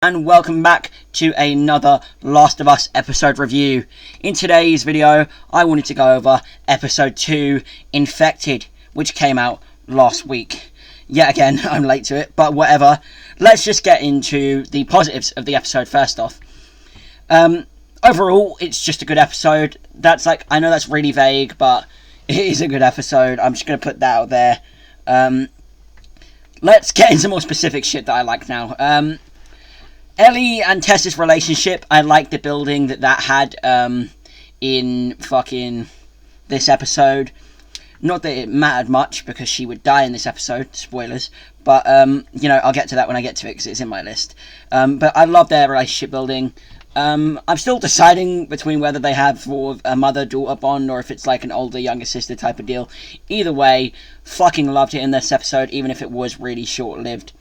And welcome back to another Last of Us episode review. In today's video, I wanted to go over episode 2, Infected, which came out last week. Yet again, I'm late to it, but whatever. Let's just get into the positives of the episode first off. Overall, it's just a good episode. I know that's really vague, but it is a good episode. I'm just going to put that out there. Let's get into more specific shit that I like now. Ellie and Tess's relationship, I like the building that had in fucking this episode. Not that it mattered much, because she would die in this episode, spoilers, but, I'll get to that when I get to it, because it's in my list. But I love their relationship building. I'm still deciding between whether they have a mother-daughter bond, or if it's like an older, younger sister type of deal. Either way, fucking loved it in this episode, even if it was really short-lived.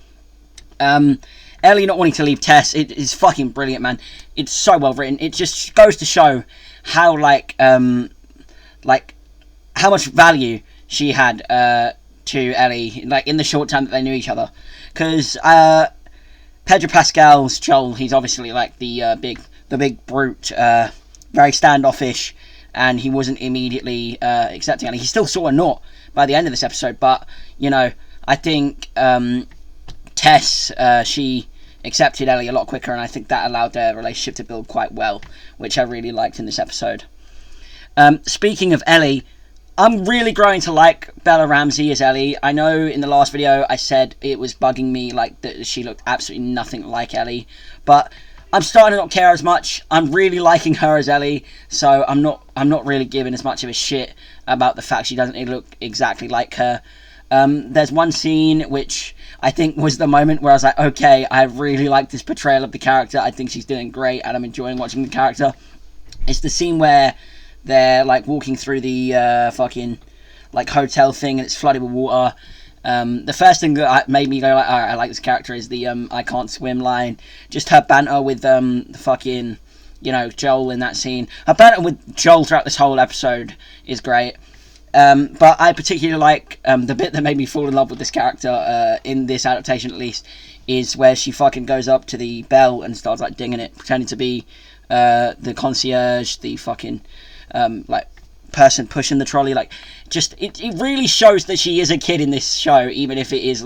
Ellie not wanting to leave Tess, it is fucking brilliant, man. It's so well written. It just goes to show how, how much value she had to Ellie, in the short time that they knew each other. Because Pedro Pascal's Joel, he's obviously the big brute, very standoffish, and he wasn't immediately accepting Ellie. He still saw a naught by the end of this episode, but I think Tess, she accepted Ellie a lot quicker, and I think that allowed their relationship to build quite well, which I really liked in this episode. Speaking of Ellie, I'm really growing to like Bella Ramsey as Ellie. I know in the last video I said it was bugging me that she looked absolutely nothing like Ellie, but I'm starting to not care as much. I'm really liking her as Ellie, so I'm not really giving as much of a shit about the fact she doesn't look exactly like her. There's one scene which I think was the moment where I was like, okay, I really like this portrayal of the character. I think she's doing great, and I'm enjoying watching the character. It's the scene where they're walking through the hotel thing, and it's flooded with water. The first thing that made me go alright, I like this character is the I can't swim line. Just her banter with Joel in that scene. Her banter with Joel throughout this whole episode is great. But I particularly like the bit that made me fall in love with this character, in this adaptation at least, is where she fucking goes up to the bell and starts dinging it, pretending to be the concierge, the fucking person pushing the trolley. It really shows that she is a kid in this show, even if it is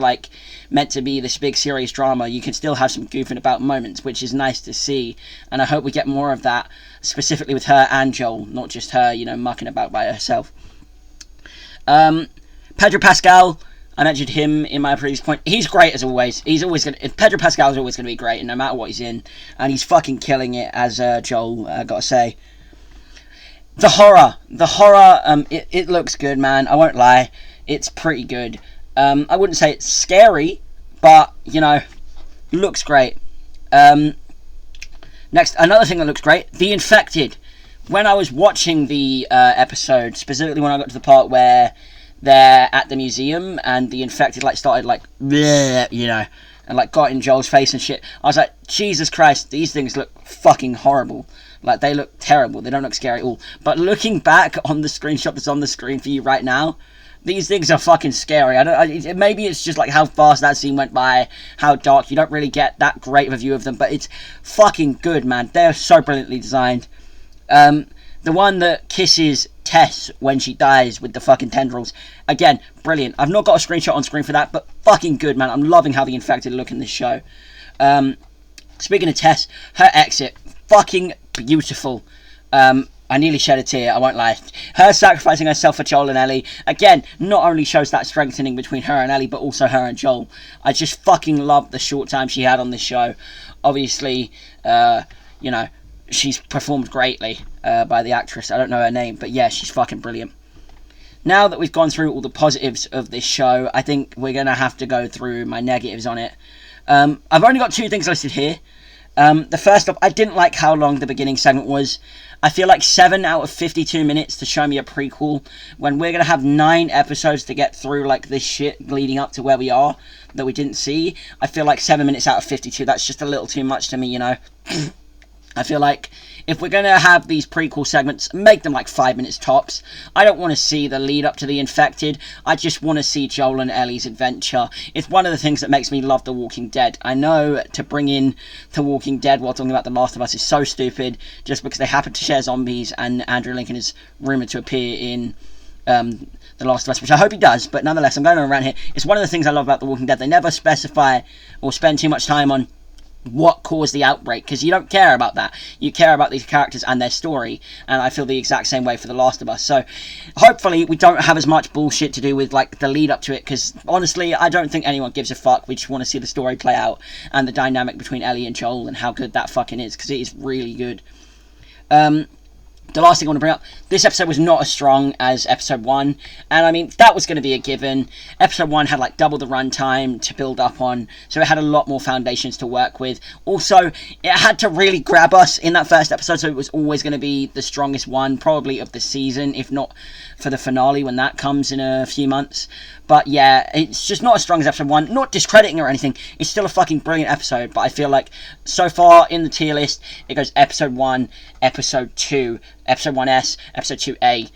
meant to be this big serious drama. You can still have some goofing about moments, which is nice to see, and I hope we get more of that, specifically with her and Joel, not just her mucking about by herself. Pedro Pascal, I mentioned him in my previous point. He's great as always. Pedro Pascal is always going to be great, and no matter what he's in, and he's fucking killing it as Joel, gotta say. The horror, it looks good, man. I won't lie, it's pretty good. I wouldn't say it's scary, but looks great. Next, another thing that looks great: The Infected. When I was watching the episode, specifically when I got to the part where they're at the museum and the Infected started bleh, and got in Joel's face and shit, I was like, Jesus Christ, these things look fucking horrible. They look terrible. They don't look scary at all. But looking back on the screenshot that's on the screen for you right now, these things are fucking scary. Maybe it's just how fast that scene went by, how dark. You don't really get that great of a view of them, but it's fucking good, man. They're so brilliantly designed. The one that kisses Tess when she dies with the fucking tendrils, again, brilliant. I've not got a screenshot on screen for that, but fucking good, man. I'm loving how the Infected look in this show. Speaking of Tess, her exit, fucking beautiful. I nearly shed a tear, I won't lie. Her sacrificing herself for Joel and Ellie, again, not only shows that strengthening between her and Ellie, but also her and Joel. I just fucking love the short time she had on this show. Obviously, she's performed greatly by the actress. I don't know her name, but yeah, she's fucking brilliant. Now that we've gone through all the positives of this show, I think we're going to have to go through my negatives on it. I've only got 2 things listed here. The first off, I didn't like how long the beginning segment was. I feel 7 out of 52 minutes to show me a prequel, when we're going to have 9 episodes to get through this shit leading up to where we are that we didn't see. I feel 7 minutes out of 52, that's just a little too much to me, I feel like if we're going to have these prequel segments, make them like 5 minutes tops. I don't want to see the lead up to the Infected. I just want to see Joel and Ellie's adventure. It's one of the things that makes me love The Walking Dead. I know to bring in The Walking Dead while talking about The Last of Us is so stupid, just because they happen to share zombies and Andrew Lincoln is rumoured to appear in The Last of Us, which I hope he does, but nonetheless, I'm going around here. It's one of the things I love about The Walking Dead. They never specify or spend too much time on what caused the outbreak, because you don't care about that. You care about these characters and their story, and I feel the exact same way for The Last of Us. So hopefully we don't have as much bullshit to do with like the lead up to it, because honestly I don't think anyone gives a fuck. We just want to see the story play out and the dynamic between Ellie and Joel and how good that fucking is, because it is really good. The last thing I want to bring up, this episode was not as strong as episode 1, and I mean, that was going to be a given. Episode 1 had like double the runtime to build up on, so it had a lot more foundations to work with. Also, it had to really grab us in that first episode, so it was always going to be the strongest one, probably of the season, if not for the finale when that comes in a few months. But yeah, it's just not as strong as episode 1, not discrediting or anything, it's still a fucking brilliant episode, but I feel like so far in the tier list, it goes episode 1, episode 2, episode 1S, episode 2A.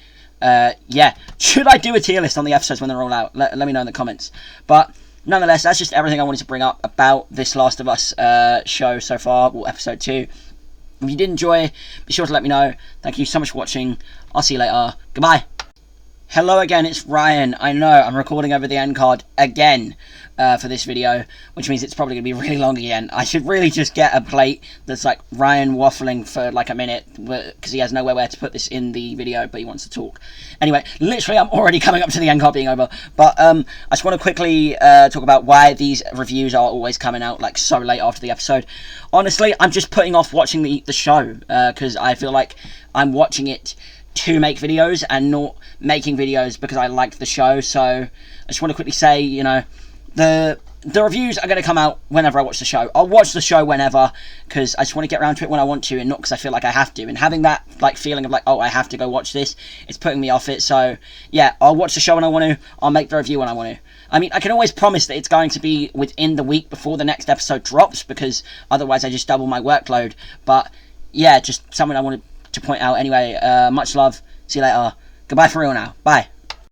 Yeah, should I do a tier list on the episodes when they're all out? Let me know in the comments. But nonetheless, that's just everything I wanted to bring up about this Last of Us show so far, or episode 2. If you did enjoy, be sure to let me know. Thank you so much for watching. I'll see you later. Goodbye. Hello again, it's Ryan. I know, I'm recording over the end card again for this video, which means it's probably going to be really long again. I should really just get a plate that's like Ryan waffling for like a minute, because he has nowhere where to put this in the video, but he wants to talk. Anyway, literally I'm already coming up to the end card being over, but I just want to quickly talk about why these reviews are always coming out like so late after the episode. Honestly, I'm just putting off watching the show, because I feel like I'm watching it to make videos and not making videos because I liked the show. So I just want to quickly say, you know, the reviews are going to come out whenever I watch the show. I'll watch the show whenever, because I just want to get around to it when I want to, and not because I feel like I have to. And having that like feeling of like, oh, I have to go watch this, it's putting me off it. So yeah, I'll watch the show when I want to, I'll make the review when I want to. I mean, I can always promise that it's going to be within the week before the next episode drops, because otherwise I just double my workload. But yeah, just something I wanted to point out anyway. Much love, see you later, goodbye for real now, bye.